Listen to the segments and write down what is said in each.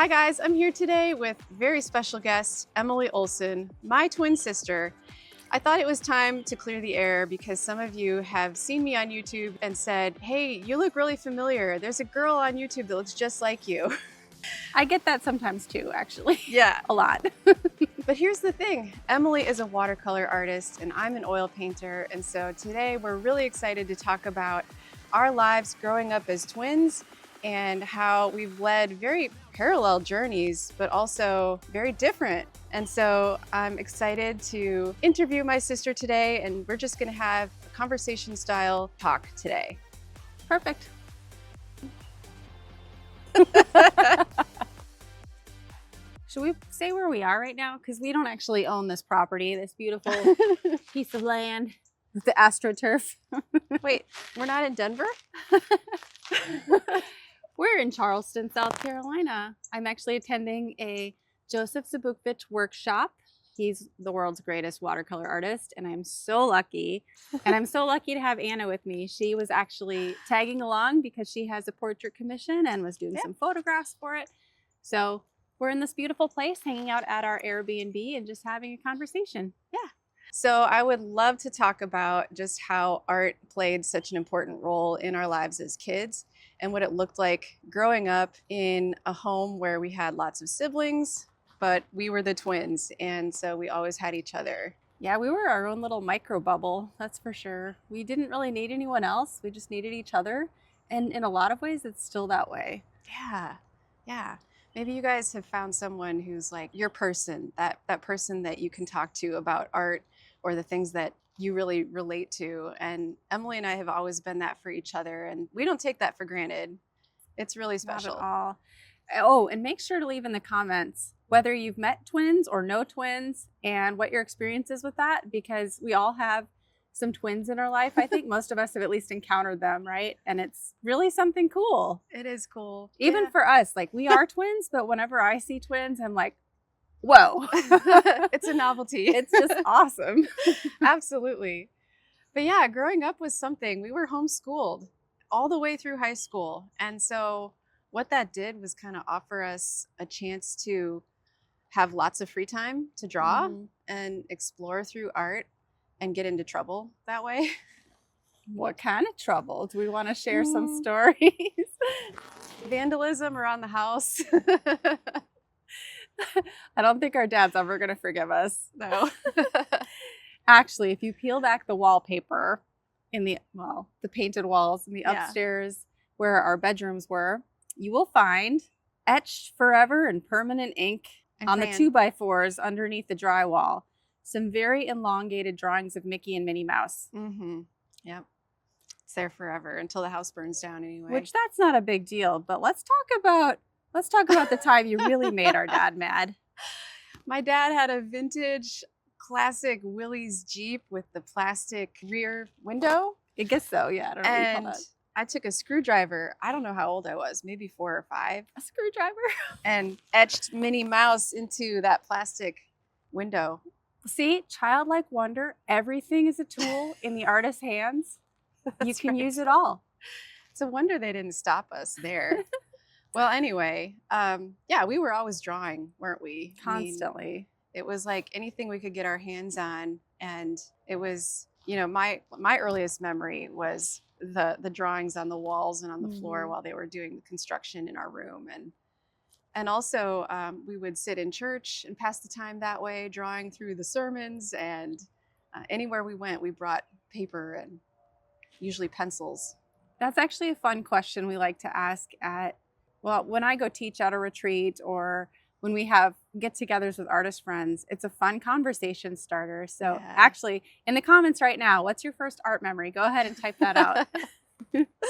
Hi guys, I'm here today with very special guest, Emily Olson, my twin sister. I thought it was time to clear the air because some of you have seen me on YouTube and said, hey, you look really familiar. There's a girl on YouTube that looks just like you. I get that sometimes too, actually. Yeah. A lot. But here's the thing, Emily is a watercolor artist and I'm an oil painter. And so today we're really excited to talk about our lives growing up as twins and how we've led very parallel journeys, but also very different. And so I'm excited to interview my sister today, and we're just gonna have a conversation style talk today. Perfect. Should we say where we are right now? Because we don't actually own this property, this beautiful piece of land with the AstroTurf. Wait, we're not in Denver? We're in Charleston, South Carolina. I'm actually attending a Joseph Zbukvich workshop. He's the world's greatest watercolor artist, and I'm so lucky. And I'm so lucky to have Anna with me. She was actually tagging along because she has a portrait commission and was doing some photographs for it. So we're in this beautiful place, hanging out at our Airbnb and just having a conversation. Yeah. So I would love to talk about just how art played such an important role in our lives as kids and what it looked like growing up in a home where we had lots of siblings, but we were the twins, and so we always had each other. Yeah, we were our own little micro bubble, that's for sure. We didn't really need anyone else. We just needed each other. And in a lot of ways, it's still that way. Yeah, yeah. Maybe you guys have found someone who's like your person, that person that you can talk to about art or the things that you really relate to. And Emily and I have always been that for each other, and we don't take that for granted. It's really special. Not at all. Oh, and make sure to leave in the comments whether you've met twins or no twins and what your experience is with that, because we all have some twins in our life. I think most of us have at least encountered them, right? And it's really something cool. It is cool. Even for us, like we are twins, but whenever I see twins, I'm like, whoa. It's a novelty. It's just awesome. Absolutely. But yeah, growing up was something. We were homeschooled all the way through high school. And so what that did was kind of offer us a chance to have lots of free time to draw and explore through art and get into trouble that way. What kind of trouble? Do we want to share some stories? Vandalism around the house. I don't think our dad's ever going to forgive us. No. Actually, if you peel back the wallpaper in the painted walls in the upstairs where our bedrooms were, you will find etched forever in permanent ink on the 2x4s underneath the drywall some very elongated drawings of Mickey and Minnie Mouse. Yep. It's there forever until the house burns down anyway. Which that's not a big deal, but let's talk about the time you really made our dad mad. My dad had a vintage classic Willys Jeep with the plastic rear window. I guess so, yeah. I don't know what you call that. I took a screwdriver, I don't know how old I was, maybe 4 or 5. A screwdriver? And etched Minnie Mouse into that plastic window. See, childlike wonder, everything is a tool in the artist's hands. You can use it all. It's a wonder they didn't stop us there. Well, anyway, yeah, we were always drawing, weren't we? Constantly. I mean, it was like anything we could get our hands on. And it was, you know, my earliest memory was the drawings on the walls and on the floor while they were doing the construction in our room. And also we would sit in church and pass the time that way, drawing through the sermons. And anywhere we went, we brought paper and usually pencils. That's actually a fun question we like to ask when I go teach at a retreat or when we have get-togethers with artist friends. It's a fun conversation starter. So actually, in the comments right now, what's your first art memory? Go ahead and type that out.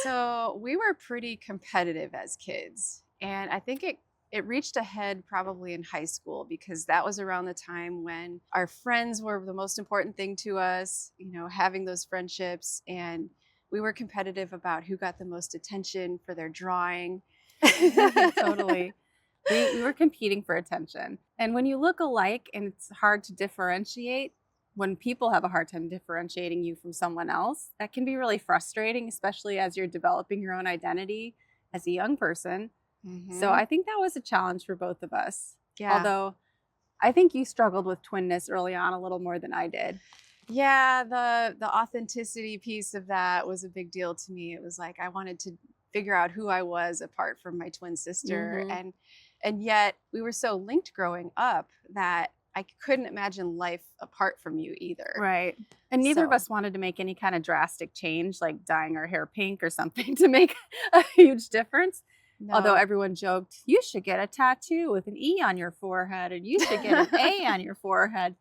So we were pretty competitive as kids. And I think it reached a head probably in high school because that was around the time when our friends were the most important thing to us, you know, having those friendships. And we were competitive about who got the most attention for their drawing. Totally. We were competing for attention. And when you look alike and it's hard to differentiate, when people have a hard time differentiating you from someone else, that can be really frustrating, especially as you're developing your own identity as a young person. So I think that was a challenge for both of us. Yeah. Although I think you struggled with twinness early on a little more than I did. Yeah, the authenticity piece of that was a big deal to me. It was like I wanted to figure out who I was apart from my twin sister, and yet we were so linked growing up that I couldn't imagine life apart from you either. Right. And neither of us wanted to make any kind of drastic change, like dyeing our hair pink or something to make a huge difference. No. Although everyone joked, you should get a tattoo with an E on your forehead and you should get an A on your forehead.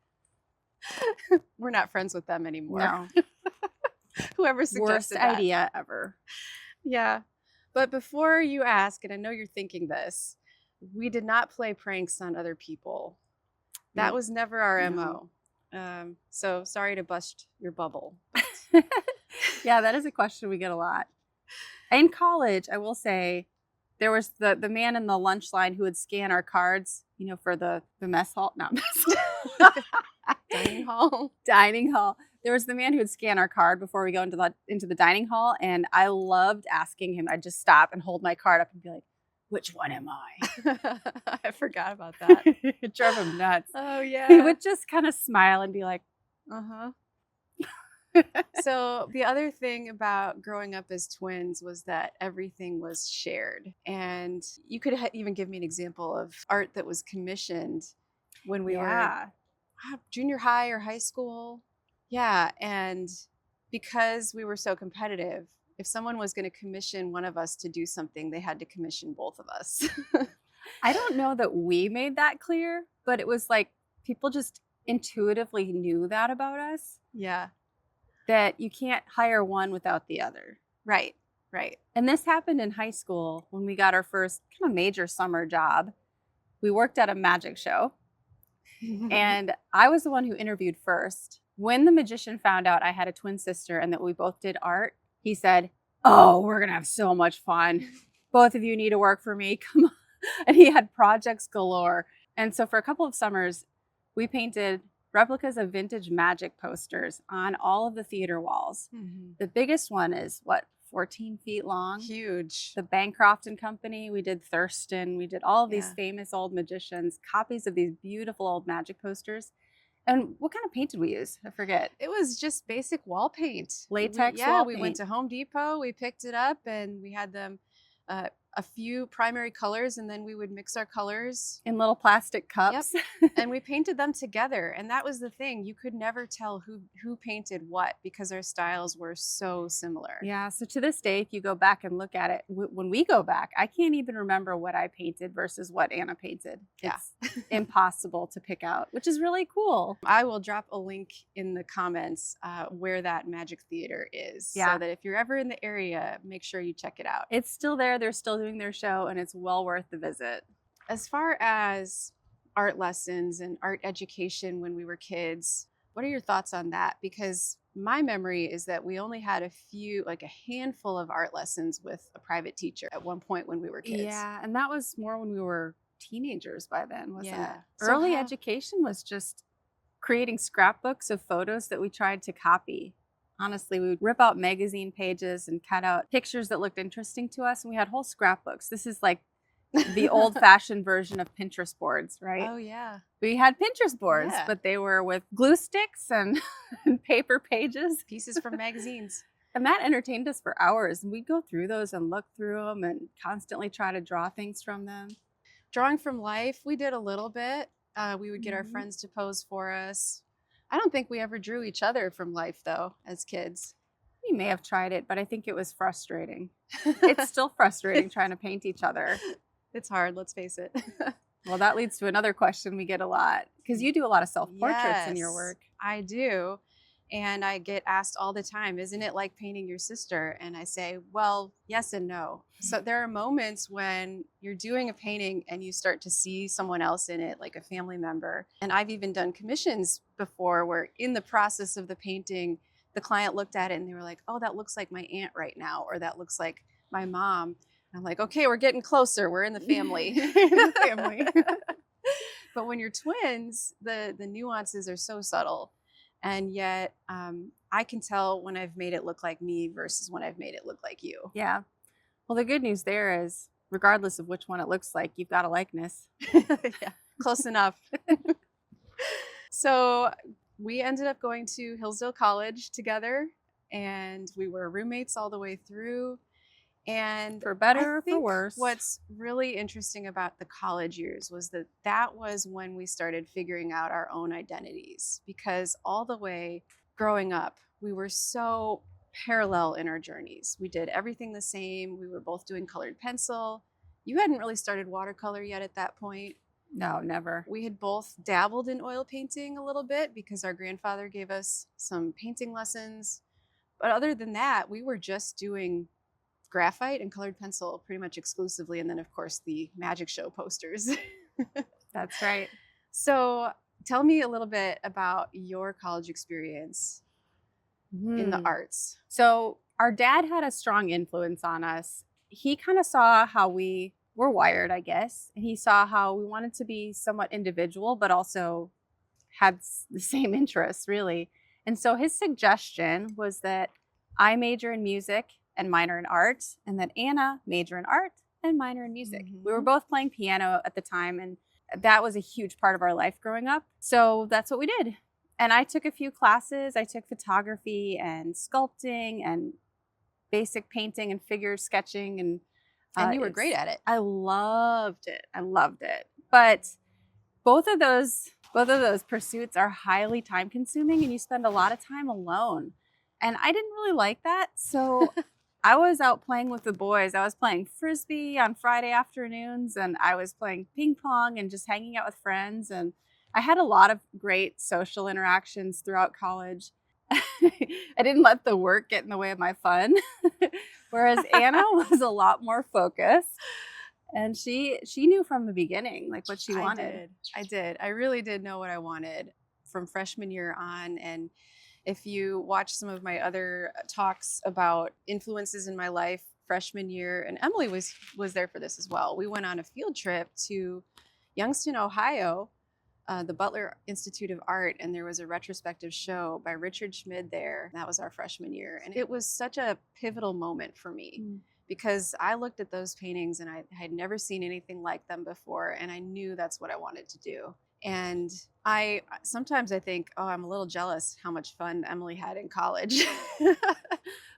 We're not friends with them anymore. No. Whoever suggested Worst that. idea ever. Yeah. But before you ask, and I know you're thinking this, we did not play pranks on other people. That was never our MO. So sorry to bust your bubble. Yeah, that is a question we get a lot. In college, I will say, there was the man in the lunch line who would scan our cards, you know, for the mess hall, not mess hall. Dining hall. Dining hall. There was the man who would scan our card before we go into the dining hall, and I loved asking him. I'd just stop and hold my card up and be like, which one am I? I forgot about that. It drove him nuts. Oh, yeah. He would just kind of smile and be like, uh-huh. So the other thing about growing up as twins was that everything was shared. And you could even give me an example of art that was commissioned when we were junior high or high school. Yeah. And because we were so competitive, if someone was going to commission one of us to do something, they had to commission both of us. I don't know that we made that clear, but it was like people just intuitively knew that about us. Yeah. That you can't hire one without the other. Right, right. And this happened in high school when we got our first kind of major summer job. We worked at a magic show, and I was the one who interviewed first. When the magician found out I had a twin sister and that we both did art, he said, "Oh, we're going to have so much fun. Both of you need to work for me. Come on." And he had projects galore. And so for a couple of summers, we painted replicas of vintage magic posters on all of the theater walls. The biggest one is 14 feet long. Huge. The Bancroft and Company. We did Thurston. We did all of these famous old magicians, copies of these beautiful old magic posters. And what kind of paint did we use? I forget. It was just basic wall paint. Latex wall paint. We went to Home Depot. We picked it up and we had them a few primary colors, and then we would mix our colors in little plastic cups. Yep. And we painted them together. And that was the thing. You could never tell who painted what because our styles were so similar. Yeah. So to this day, if you go back and look at it, when we go back, I can't even remember what I painted versus what Anna painted. Yeah. It's impossible to pick out, which is really cool. I will drop a link in the comments where that Magic Theater is. So that if you're ever in the area, make sure you check it out. It's still there. They're still doing their show, and it's well worth the visit. As far as art lessons and art education when we were kids, what are your thoughts on that? Because my memory is that we only had a handful of art lessons with a private teacher at one point when we were kids. Yeah, and that was more when we were teenagers by then, wasn't it? So education was just creating scrapbooks of photos that we tried to copy. Honestly, we would rip out magazine pages and cut out pictures that looked interesting to us, and we had whole scrapbooks. This is like the old-fashioned version of Pinterest boards, right? Oh, yeah. We had Pinterest boards, but they were with glue sticks and paper pages. Pieces from magazines. And that entertained us for hours. And we'd go through those and look through them and constantly try to draw things from them. Drawing from life, we did a little bit. We would get our friends to pose for us. I don't think we ever drew each other from life, though, as kids. We may have tried it, but I think it was frustrating. It's still frustrating trying to paint each other. It's hard, let's face it. Well, that leads to another question we get a lot, because you do a lot of self-portraits in your work. I do. And I get asked all the time, isn't it like painting your sister? And I say, well, yes and no. So there are moments when you're doing a painting and you start to see someone else in it, like a family member. And I've even done commissions before where in the process of the painting, the client looked at it and they were like, oh, that looks like my aunt right now, or that looks like my mom. And I'm like, okay, we're getting closer. We're in the family. But when you're twins, the nuances are so subtle. And yet I can tell when I've made it look like me versus when I've made it look like you. Yeah. Well, the good news there is regardless of which one it looks like, you've got a likeness. Yeah, close enough. So we ended up going to Hillsdale College together, and we were roommates all the way through. And For better I or for think worse. what's really interesting about the college years was that that was when we started figuring out our own identities, because all the way growing up, we were so parallel in our journeys. We did everything the same. We were both doing colored pencil. You hadn't really started watercolor yet at that point. No, never. We had both dabbled in oil painting a little bit because our grandfather gave us some painting lessons. But other than that, we were just doing graphite and colored pencil pretty much exclusively. And then, of course, the magic show posters. That's right. So tell me a little bit about your college experience in the arts. So our dad had a strong influence on us. He kind of saw how we were wired, I guess. And he saw how we wanted to be somewhat individual, but also had the same interests, really. And so his suggestion was that I major in music and minor in art, and that Anna major in art and minor in music. Mm-hmm. We were both playing piano at the time, and that was a huge part of our life growing up. So that's what we did. And I took a few classes. I took photography and sculpting and basic painting and figure sketching. And you were great at it. I loved it. I loved it. But both of those pursuits are highly time consuming, and you spend a lot of time alone. And I didn't really like that. So I was out playing with the boys. I was playing Frisbee on Friday afternoons, and I was playing ping pong and just hanging out with friends. And I had a lot of great social interactions throughout college. I didn't let the work get in the way of my fun. Whereas Anna was a lot more focused. And she knew from the beginning, like, what she wanted. I did. I really did know what I wanted from freshman year on. And if you watch some of my other talks about influences in my life freshman year, and Emily was there for this as well. We went on a field trip to Youngstown, Ohio, the Butler Institute of Art, and there was a retrospective show by Richard Schmid there. That was our freshman year. And it was such a pivotal moment for me. Because I looked at those paintings and I had never seen anything like them before, and I knew that's what I wanted to do. And sometimes I think, oh, I'm a little jealous how much fun Emily had in college.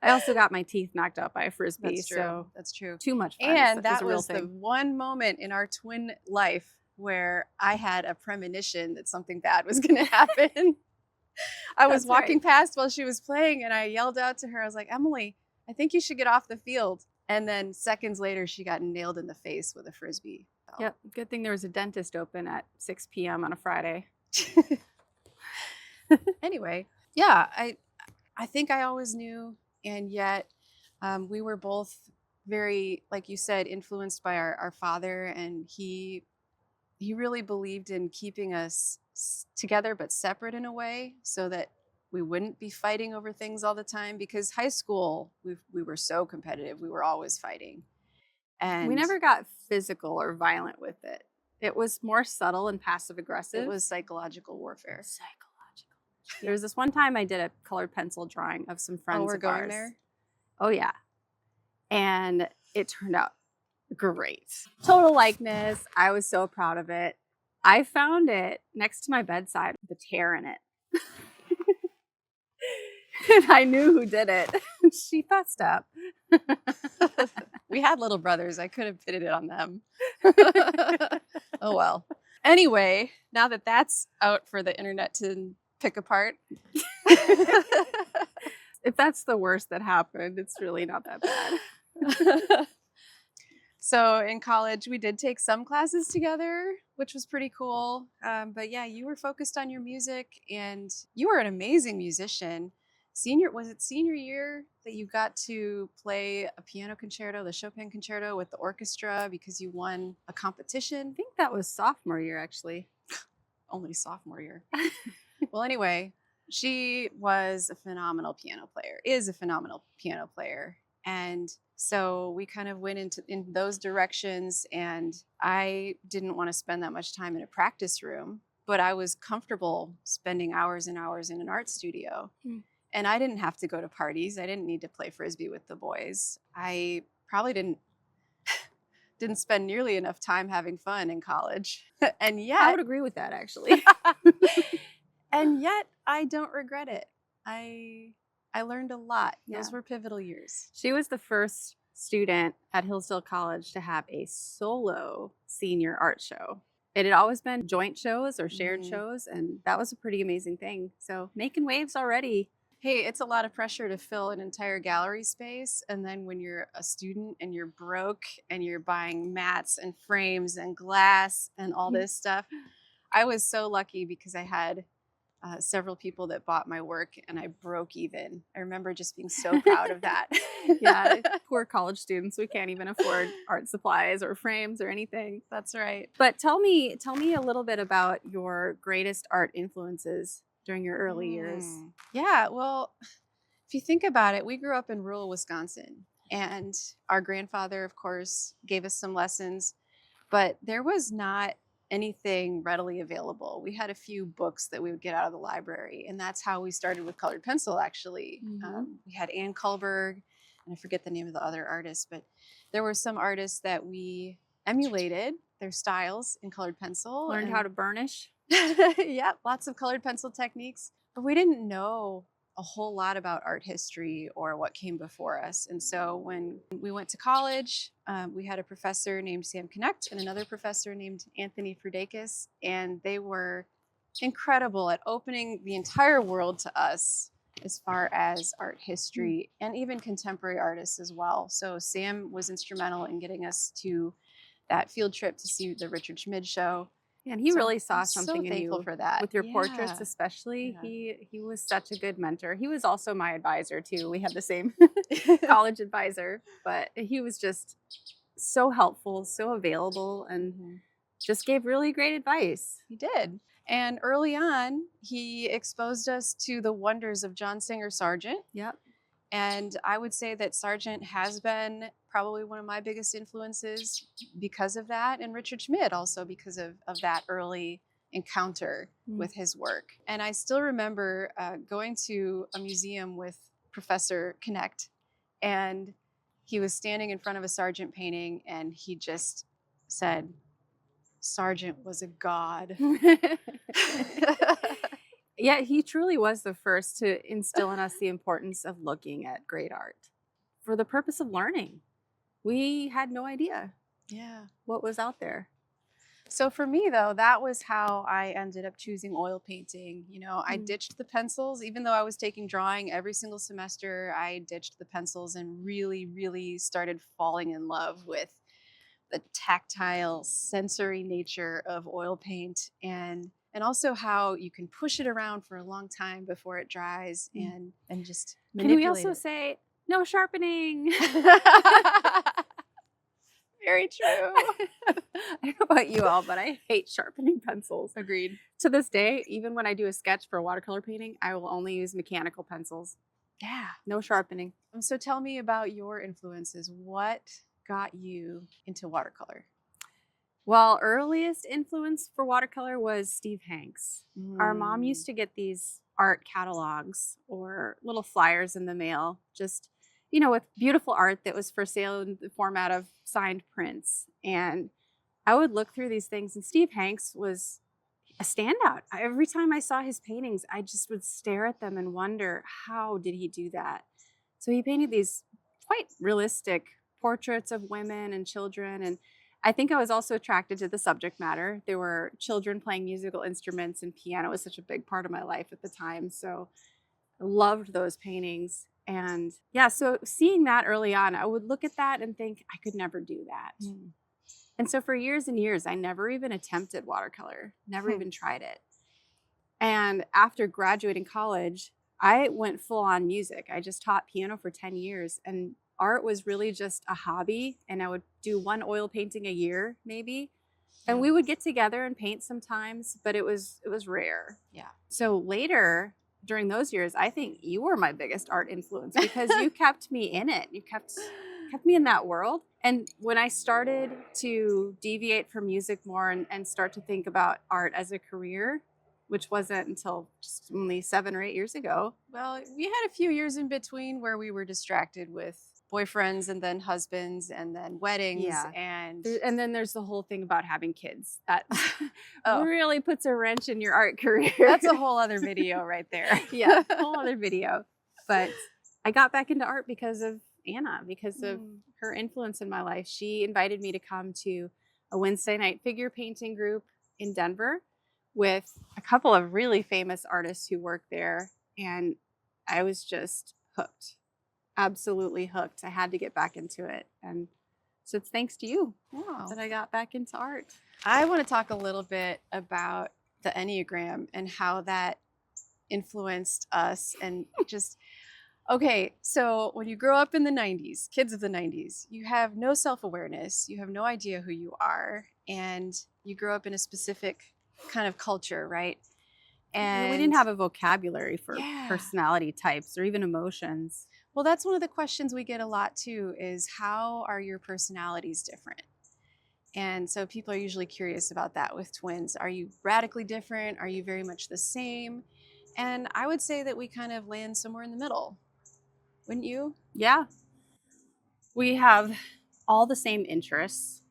I also got my teeth knocked out by a Frisbee. That's true. So that's true. Too much fun. And that was the one moment in our twin life where I had a premonition that something bad was going to happen. I was walking past while she was playing, and I yelled out to her. I was like, Emily, I think you should get off the field. And then seconds later, she got nailed in the face with a Frisbee. So. Yep. Good thing there was a dentist open at 6 p.m. on a Friday. Anyway, yeah, I think I always knew. And yet we were both very, like you said, influenced by our father. And he really believed in keeping us together but separate in a way, so that we wouldn't be fighting over things all the time, because high school, we were so competitive. We were always fighting. And we never got physical or violent with it. It was more subtle and passive aggressive. It was psychological warfare. There was this one time I did a colored pencil drawing of some friends of ours. Oh, we're going there? Oh, yeah. And it turned out great. Total likeness. I was so proud of it. I found it next to my bedside with a tear in it. And I knew who did it. She fessed up. We had little brothers. I could have pitted it on them. Oh, well. Anyway, now that that's out for the internet to pick apart. If that's the worst that happened, it's really not that bad. So in college, we did take some classes together, which was pretty cool. But yeah, you were focused on your music, and you were an amazing musician. Was it senior year that you got to play a piano concerto, the Chopin concerto, with the orchestra because you won a competition? I think that was sophomore year, actually. Only sophomore year. Well, anyway, she was a phenomenal piano player, is a phenomenal piano player. And so we kind of went in those directions, and I didn't want to spend that much time in a practice room, but I was comfortable spending hours and hours in an art studio. And I didn't have to go to parties. I didn't need to play Frisbee with the boys. I probably didn't didn't spend nearly enough time having fun in college. And I yet, would agree with that, actually. and yet I don't regret it. I learned a lot. Yeah. Those were pivotal years. She was the first student at Hillsdale College to have a solo senior art show. It had always been joint shows or shared shows, and that was a pretty amazing thing. So making waves already. Hey, it's a lot of pressure to fill an entire gallery space. And then when you're a student and you're broke and you're buying mats and frames and glass and all this stuff, I was so lucky because I had several people that bought my work and I broke even. I remember just being so proud of that. Yeah, poor college students. We can't even afford art supplies or frames or anything. That's right. But tell me a little bit about your greatest art influences during your early years. Yeah, well, if you think about it, we grew up in rural Wisconsin, and our grandfather, of course, gave us some lessons, but there was not anything readily available. We had a few books that we would get out of the library, and that's how we started with colored pencil, actually. We had Ann Kullberg, and I forget the name of the other artist, but there were some artists that we emulated their styles in colored pencil. Learned how to burnish. Yeah, lots of colored pencil techniques. But we didn't know a whole lot about art history or what came before us. And so when we went to college, we had a professor named Sam Connect and another professor named Anthony Frudakis, and they were incredible at opening the entire world to us as far as art history and even contemporary artists as well. So Sam was instrumental in getting us to that field trip to see the Richard Schmid show. And he really saw I'm something so in thankful you for that. with your portraits, Yeah. especially. Yeah. He was such a good mentor. He was also my advisor too. We had the same college advisor, but he was just so helpful, so available, and just gave really great advice. He did. And early on, he exposed us to the wonders of John Singer Sargent. Yep. And I would say that Sargent has been probably one of my biggest influences because of that, and Richard Schmid also because of that early encounter with his work. And I still remember going to a museum with Professor Connect, and he was standing in front of a Sargent painting, and he just said, "Sargent was a god." Yeah, he truly was the first to instill in us the importance of looking at great art for the purpose of learning. We had no idea what was out there. So for me, though, that was how I ended up choosing oil painting. You know, I ditched the pencils. Even though I was taking drawing every single semester, I ditched the pencils and really, really started falling in love with the tactile, sensory nature of oil paint, and also how you can push it around for a long time before it dries and just manipulate. Can we also say no sharpening? Very true. I don't know about you all, but I hate sharpening pencils. Agreed. To this day, even when I do a sketch for a watercolor painting, I will only use mechanical pencils. Yeah. No sharpening. So tell me about your influences. What got you into watercolor? Well, earliest influence for watercolor was Steve Hanks. Our mom used to get these art catalogs or little flyers in the mail, just, you know, with beautiful art that was for sale in the format of signed prints. And I would look through these things, and Steve Hanks was a standout. Every time I saw his paintings, I just would stare at them and wonder, how did he do that? So he painted these quite realistic portraits of women and children, and I think I was also attracted to the subject matter. There were children playing musical instruments, and piano was such a big part of my life at the time. So I loved those paintings. And yeah, so seeing that early on, I would look at that and think, I could never do that. And so for years and years, I never even attempted watercolor, never even tried it. And after graduating college, I went full on music. I just taught piano for 10 years, and art was really just a hobby, and I would do one oil painting a year maybe. And we would get together and paint sometimes, but it was rare. Yeah. So later during those years, I think you were my biggest art influence because you kept me in it. You kept me in that world. And when I started to deviate from music more and start to think about art as a career, which wasn't until just only 7 or 8 years ago. Well, we had a few years in between where we were distracted with boyfriends and then husbands and then weddings Yeah. and And then there's the whole thing about having kids. That oh, really puts a wrench in your art career. that's a whole other video right there. Yeah, whole other video. But I got back into art because of Anna, because of her influence in my life. She invited me to come to a Wednesday night figure painting group in Denver with a couple of really famous artists who work there. And I was just hooked, absolutely hooked. I had to get back into it. And so it's thanks to you Wow. that I got back into art. I want to talk a little bit about the Enneagram and how that influenced us and just okay, so when you grow up in the 90s, kids of the 90s, you have no self-awareness, you have no idea who you are, and you grow up in a specific kind of culture, right? And we didn't have a vocabulary for yeah. personality types or even emotions. Well, that's one of the questions we get a lot too is how are your personalities different? And so people are usually curious about that with twins. Are you radically different? Are you very much the same? And I would say that we kind of land somewhere in the middle. Wouldn't you? Yeah. We have all the same interests.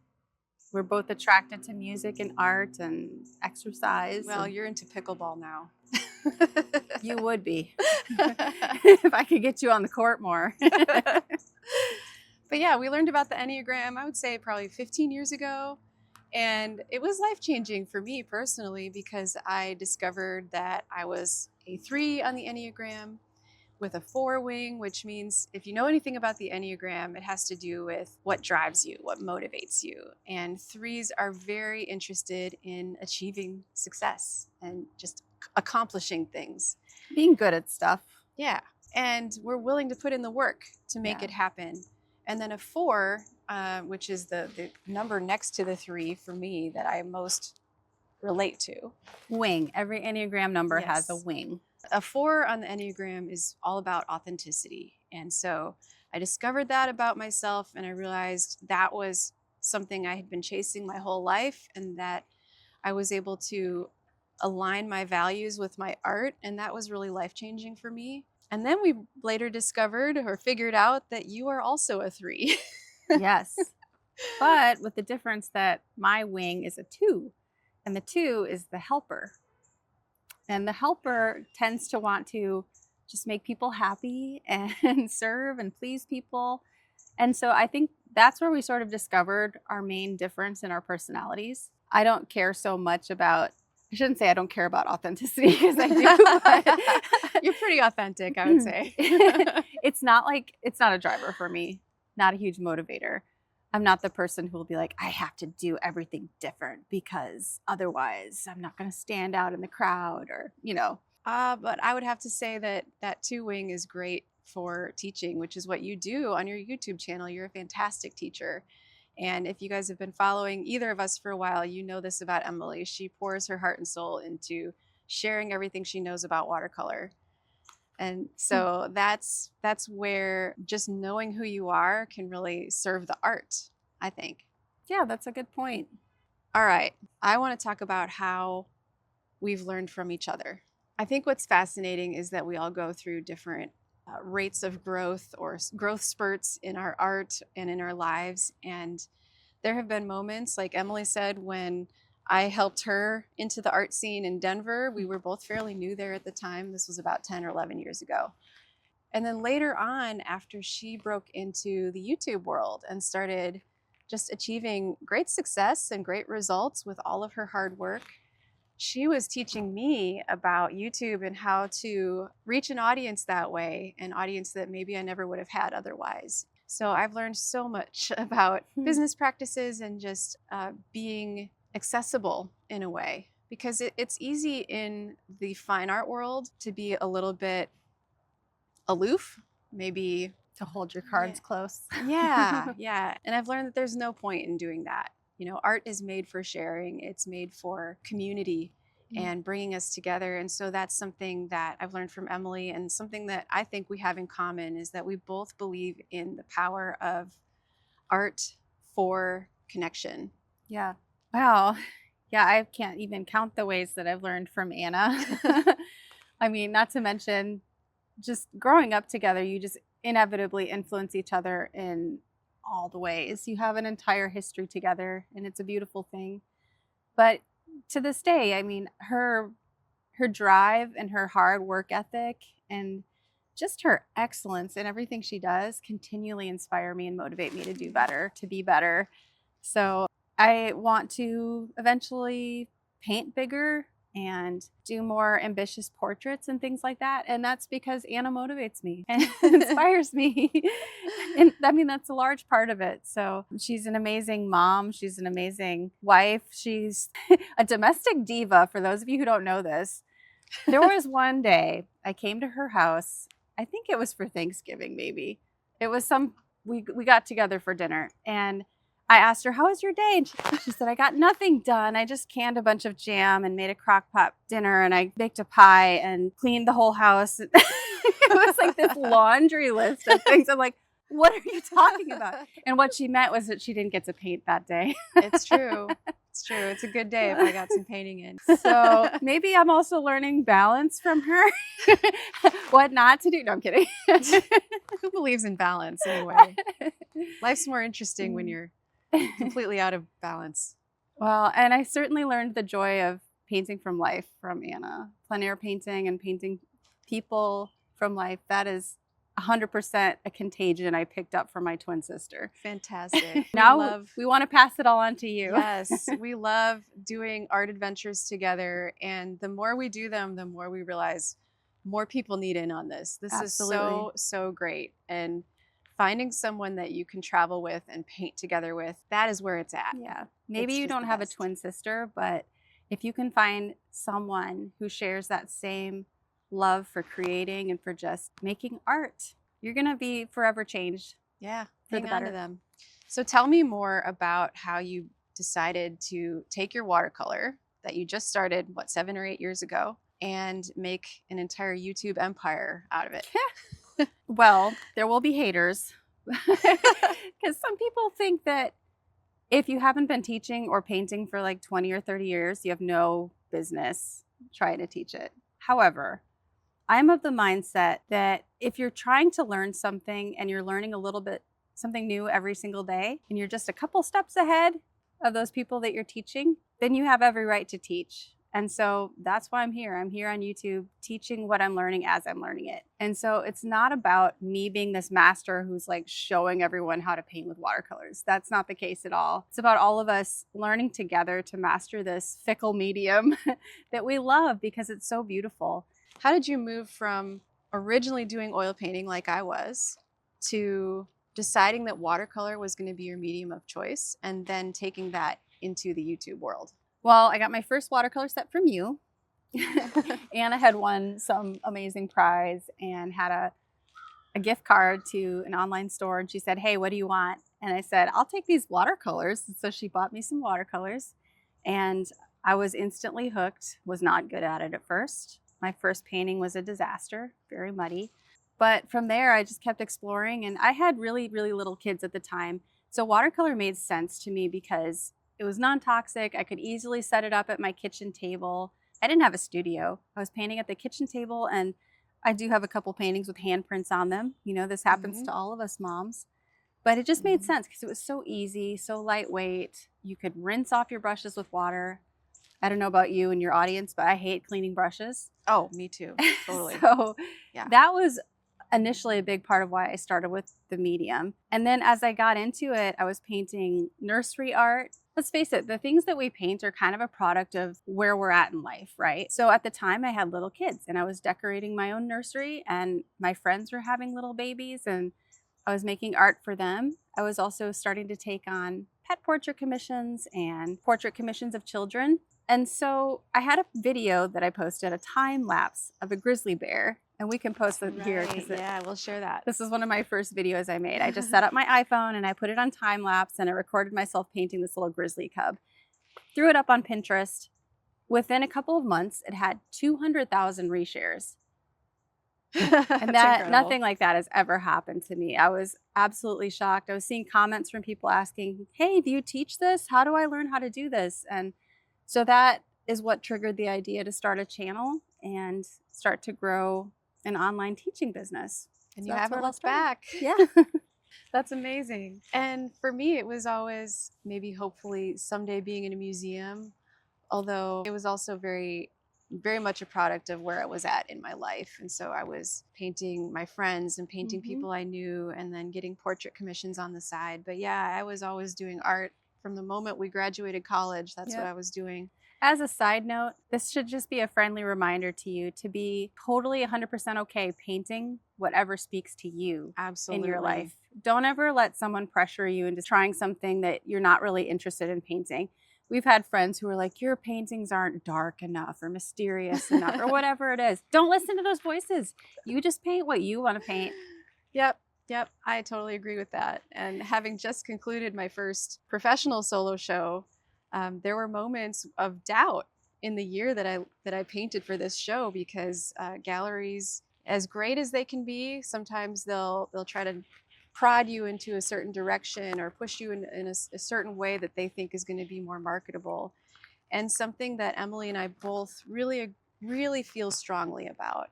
We're both attracted to music and art and exercise. Well, you're into pickleball now. You would be if I could get you on the court more. But yeah, we learned about the Enneagram, I would say probably 15 years ago. And it was life-changing for me personally because I discovered that I was a 3 on the Enneagram with a 4 wing, which means if you know anything about the Enneagram, it has to do with what drives you, what motivates you. And 3s are very interested in achieving success and just accomplishing things. Being good at stuff. Yeah. And we're willing to put in the work to make it happen. And then a 4, which is the number next to the 3 for me that I most relate to. Wing. Every Enneagram number has a wing. A 4 on the Enneagram is all about authenticity. And so I discovered that about myself and I realized that was something I had been chasing my whole life and that I was able to align my values with my art. And that was really life-changing for me. And then we later discovered or figured out that you are also a 3. Yes. But with the difference that my wing is a 2 and the 2 is the helper. And the helper tends to want to just make people happy and serve and please people. And so I think that's where we sort of discovered our main difference in our personalities. I don't care so much about, I shouldn't say I don't care about authenticity because I do, but you're pretty authentic, I would say. It's not a driver for me, not a huge motivator. I'm not the person who will be like, I have to do everything different because otherwise I'm not going to stand out in the crowd or, you know. But I would have to say that that 2 wing is great for teaching, which is what you do on your YouTube channel. You're a fantastic teacher. And if you guys have been following either of us for a while, you know this about Emily. She pours her heart and soul into sharing everything she knows about watercolor. And so that's where just knowing who you are can really serve the art, I think. Yeah, that's a good point. All right. I want to talk about how we've learned from each other. I think what's fascinating is that we all go through different rates of growth or growth spurts in our art and in our lives. And there have been moments, like Emily said, when I helped her into the art scene in Denver. We were both fairly new there at the time. This was about 10 or 11 years ago. And then later on, after she broke into the YouTube world and started just achieving great success and great results with all of her hard work, she was teaching me about YouTube and how to reach an audience that way, an audience that maybe I never would have had otherwise. So I've learned so much about business practices and just being accessible in a way, because it's easy in the fine art world to be a little bit aloof, maybe to hold your cards close. Yeah. And I've learned that there's no point in doing that. You know, art is made for sharing. It's made for community and bringing us together. And so that's something that I've learned from Emily, and something that I think we have in common is that we both believe in the power of art for connection. Yeah. Wow. Yeah, I can't even count the ways that I've learned from Anna. I mean, not to mention just growing up together, inevitably influence each other in all the ways. You have an entire history together, and it's a beautiful thing. But to this day, I mean, her drive and her hard work ethic and just her excellence in everything she does continually inspire me and motivate me to do better, to be better. So I want to eventually paint bigger and do more ambitious portraits and things like that. And that's because Anna motivates me and inspires me. And I mean, that's a large part of it. So she's an amazing mom. She's an amazing wife. She's a domestic diva. For those of you who don't know this, there was one day I came to her house. I think it was for Thanksgiving, maybe. It was we got together for dinner, and I asked her, how was your day? And she said, I got nothing done. I just canned a bunch of jam and made a crock pot dinner, and I baked a pie and cleaned the whole house. It was like this laundry list of things. I'm like, what are you talking about? And what she meant was that she didn't get to paint that day. It's true. It's true. It's a good day if I got some painting in. So maybe I'm also learning balance from her. What not to do. No, I'm kidding. Who believes in balance anyway? Life's more interesting when you're completely out of balance. Well, and I certainly learned the joy of painting from life from Anna. Plein air painting and painting people from life. That is 100% a contagion I picked up from my twin sister. Fantastic. Now we want to pass it all on to you. Yes, we love doing art adventures together. And the more we do them, the more we realize more people need in on this. This Absolutely. is so great. And finding someone that you can travel with and paint together with, that is where it's at. Yeah. Maybe It's you just don't the have a best. twin sister, but if you can find someone who shares that same love for creating and for just making art, you're going to be forever changed. Yeah, For the hang on to better. them. So tell me more about how you decided to take your watercolor that you just started, 7 or 8 years ago, and make an entire YouTube empire out of it. Well, there will be haters because some people think that if you haven't been teaching or painting for like 20 or 30 years, you have no business trying to teach it. However, I'm of the mindset that if you're trying to learn something and you're learning a little bit something new every single day, and you're just a couple steps ahead of those people that you're teaching, then you have every right to teach. And so that's why I'm here. I'm here on YouTube teaching what I'm learning as I'm learning it. And so it's not about me being this master who's like showing everyone how to paint with watercolors. That's not the case at all. It's about all of us learning together to master this fickle medium that we love because it's so beautiful. How did you move from originally doing oil painting like I was to deciding that watercolor was going to be your medium of choice and then taking that into the YouTube world? Well, I got my first watercolor set from you. Anna had won some amazing prize and had a gift card to an online store. And she said, hey, what do you want? And I said, I'll take these watercolors. And so she bought me some watercolors. And I was instantly hooked, was not good at it at first. My first painting was a disaster, very muddy. But from there, I just kept exploring. And I had really, really little kids at the time. So watercolor made sense to me because it was non-toxic. I could easily set it up at my kitchen table. I didn't have a studio. I was painting at the kitchen table, and I do have a couple paintings with handprints on them. You know, this happens to all of us moms. But it just made sense because it was so easy, so lightweight. You could rinse off your brushes with water. I don't know about you and your audience, but I hate cleaning brushes. Oh, me too. Totally. So Yeah. that was initially a big part of why I started with the medium. And then as I got into it, I was painting nursery art. Let's face it, the things that we paint are kind of a product of where we're at in life, right? So at the time I had little kids and I was decorating my own nursery and my friends were having little babies and I was making art for them. I was also starting to take on pet portrait commissions and portrait commissions of children. And so I had a video that I posted, a time lapse of a grizzly bear. And we can post it here. Yeah, we'll share that. This is one of my first videos I made. I just set up my iPhone and I put it on time lapse and I recorded myself painting this little grizzly cub. Threw it up on Pinterest. Within a couple of months, it had 200,000 reshares. And nothing like that has ever happened to me. I was absolutely shocked. I was seeing comments from people asking, hey, do you teach this? How do I learn how to do this? And so that is what triggered the idea to start a channel and start to grow an online teaching business. And So you that's haven't where it all looked started. back. Yeah. That's amazing. And for me, it was always maybe hopefully someday being in a museum, although it was also very much a product of where I was at in my life. And so I was painting my friends and painting people I knew and then getting portrait commissions on the side. But yeah, I was always doing art from the moment we graduated college. That's what I was doing. As a side note, this should just be a friendly reminder to you to be totally 100% okay painting whatever speaks to you Absolutely. in your life. Don't ever let someone pressure you into trying something that you're not really interested in painting. We've had friends who are like, your paintings aren't dark enough or mysterious enough or whatever it is. Don't listen to those voices. You just paint what you want to paint. Yep. Yep. I totally agree with that. And having just concluded my first professional solo show, there were moments of doubt in the year that I painted for this show because galleries, as great as they can be, sometimes they'll try to prod you into a certain direction or push you in a certain way that they think is going to be more marketable. And something that Emily and I both really feel strongly about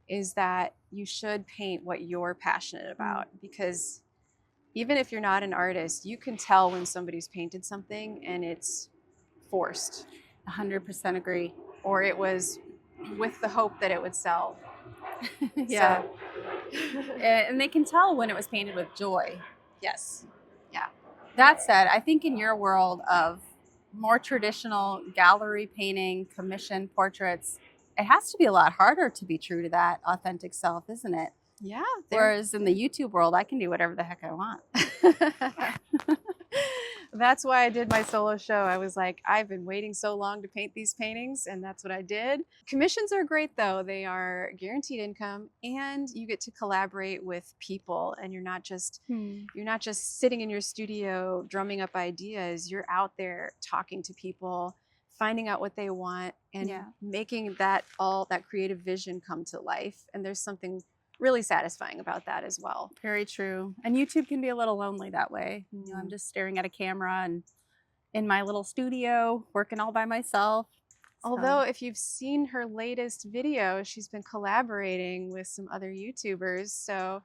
is that you should paint what you're passionate about, because even if you're not an artist, you can tell when somebody's painted something and it's forced 100% agree. or it was with the hope that it would sell. Yeah. So, And they can tell when it was painted with joy. yes. Yeah. That said, I think in your world of more traditional gallery painting, commission portraits, it has to be a lot harder to be true to that authentic self, isn't it? Yeah. Whereas in the YouTube world, I can do whatever the heck I want. That's why I did my solo show. I was like, I've been waiting so long to paint these paintings, and that's what I did. Commissions are great though. They are guaranteed income and you get to collaborate with people, and you're not just sitting in your studio drumming up ideas. You're out there talking to people, finding out what they want, and making that creative vision come to life. And there's something really satisfying about that as well. Very true. And YouTube can be a little lonely that way. You know, I'm just staring at a camera and in my little studio working all by myself. Although if you've seen her latest video, she's been collaborating with some other YouTubers. So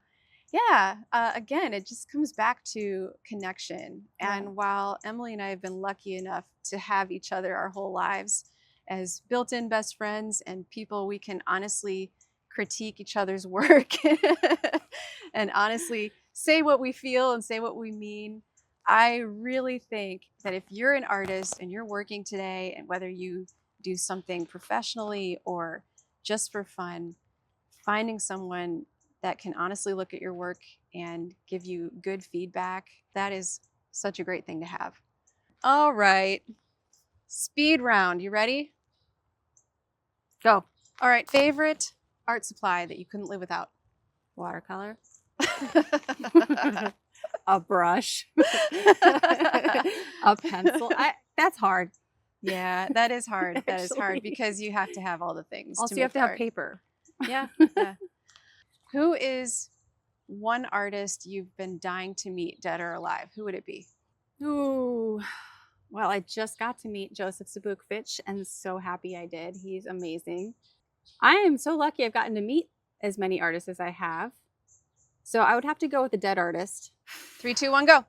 yeah, again, it just comes back to connection. And while Emily and I have been lucky enough to have each other our whole lives as built-in best friends and people we can honestly critique each other's work and honestly say what we feel and say what we mean, I really think that if you're an artist and you're working today, and whether you do something professionally or just for fun, finding someone that can honestly look at your work and give you good feedback, that is such a great thing to have. All right, speed round. You ready? Go. All right, favorite art supply that you couldn't live without? Watercolor. A brush. A pencil. That's hard. Yeah, that is hard. That is hard Actually. because you have to have all the things. Also, to you have make to have art. paper. Yeah, yeah. Who is one artist you've been dying to meet, dead or alive? Who would it be? Ooh. Well, I just got to meet Joseph Zbukvich and so happy I did. He's amazing. I am so lucky I've gotten to meet as many artists as I have. So I would have to go with a dead artist. 3, 2, 1, go.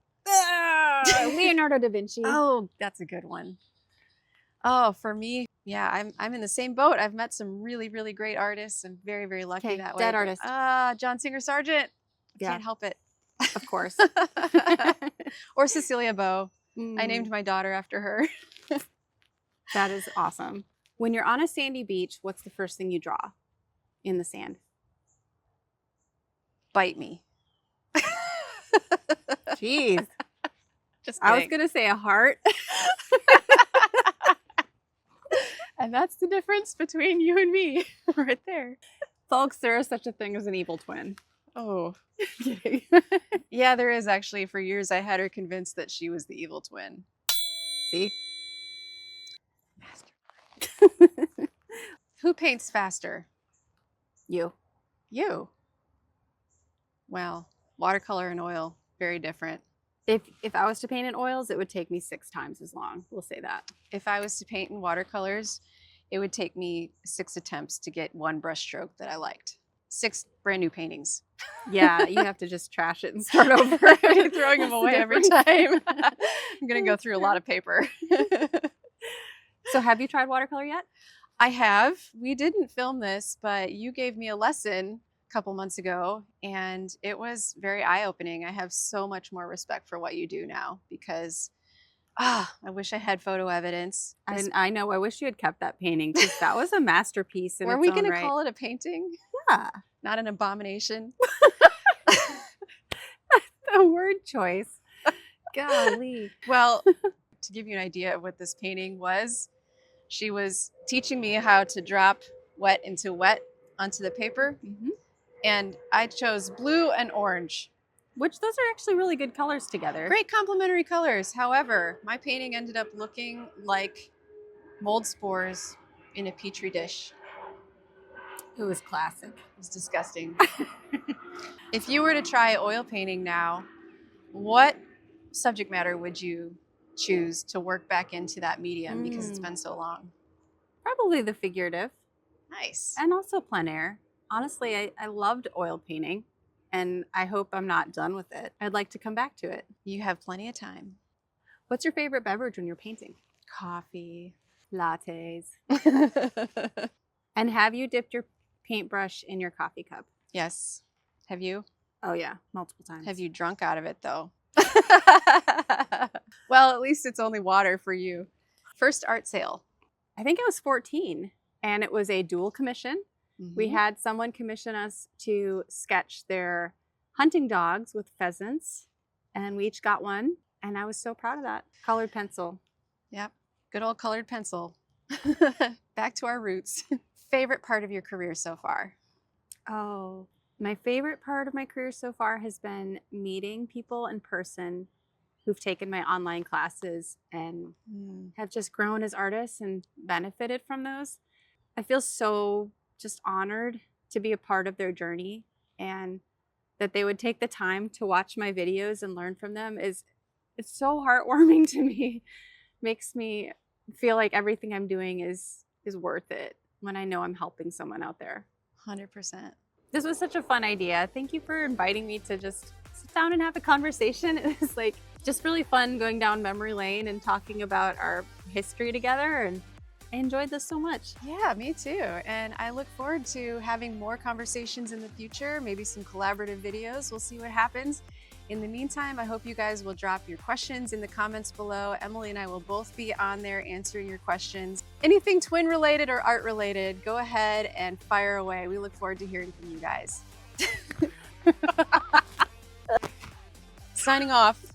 Leonardo da Vinci. Oh, that's a good one. Oh, for me, yeah, I'm in the same boat. I've met some really great artists. I'm very lucky that way. Dead artist. John Singer Sargent. Yeah. Can't help it. Of course. Or Cecilia Beau. I named my daughter after her. That is awesome. When you're on a sandy beach, what's the first thing you draw in the sand? Bite me. Jeez. Just I was kidding. going to say a heart. And that's the difference between you and me right there. Folks, there is such a thing as an evil twin. Oh. Yeah, there is actually. For years, I had her convinced that she was the evil twin. See? Who paints faster? You. You. Well, watercolor and oil, very different. If I was to paint in oils, it would take me 6 times as long. We'll say that. If I was to paint in watercolors, it would take me 6 attempts to get one brush stroke that I liked. 6 brand new paintings. Yeah, you have to just trash it and start over. Throwing them That's the away every difference. time. I'm going to go through a lot of paper. So have you tried watercolor yet? I have. We didn't film this, but you gave me a lesson a couple months ago, and it was very eye-opening. I have so much more respect for what you do now because I wish I had photo evidence. I know. I wish you had kept that painting because that was a masterpiece in Were its we own going to right. call it a painting? Yeah, Not an abomination? the word choice. Golly. Well, to give you an idea of what this painting was, she was teaching me how to drop wet into wet onto the paper, and I chose blue and orange. Which those are actually really good colors together. Great complementary colors. However, my painting ended up looking like mold spores in a petri dish. It was classic. It was disgusting. If you were to try oil painting now, what subject matter would you choose to work back into that medium because it's been so long? Probably the figurative. Nice. And also plein air. Honestly, I loved oil painting, and I hope I'm not done with it. I'd like to come back to it. You have plenty of time. What's your favorite beverage when you're painting? Coffee. Lattes. And have you dipped your paintbrush in your coffee cup? Yes. Have you? Oh yeah, multiple times. Have you drunk out of it though? Well, at least it's only water for you. First art sale. I think I was 14, and it was a dual commission. We had someone commission us to sketch their hunting dogs with pheasants, and we each got one, and I was so proud of that. Colored pencil. Yep. Good old colored pencil. Back to our roots. Favorite part of your career so far? Oh, my favorite part of my career so far has been meeting people in person who've taken my online classes and have just grown as artists and benefited from those. I feel so just honored to be a part of their journey, and that they would take the time to watch my videos and learn from them it's so heartwarming to me. Makes me feel like everything I'm doing is worth it when I know I'm helping someone out there. 100%. This was such a fun idea. Thank you for inviting me to just sit down and have a conversation. It was like just really fun going down memory lane and talking about our history together, and I enjoyed this so much. Yeah, me too. And I look forward to having more conversations in the future, maybe some collaborative videos. We'll see what happens. In the meantime, I hope you guys will drop your questions in the comments below. Emily and I will both be on there answering your questions. Anything twin related or art related, go ahead and fire away. We look forward to hearing from you guys. Signing off.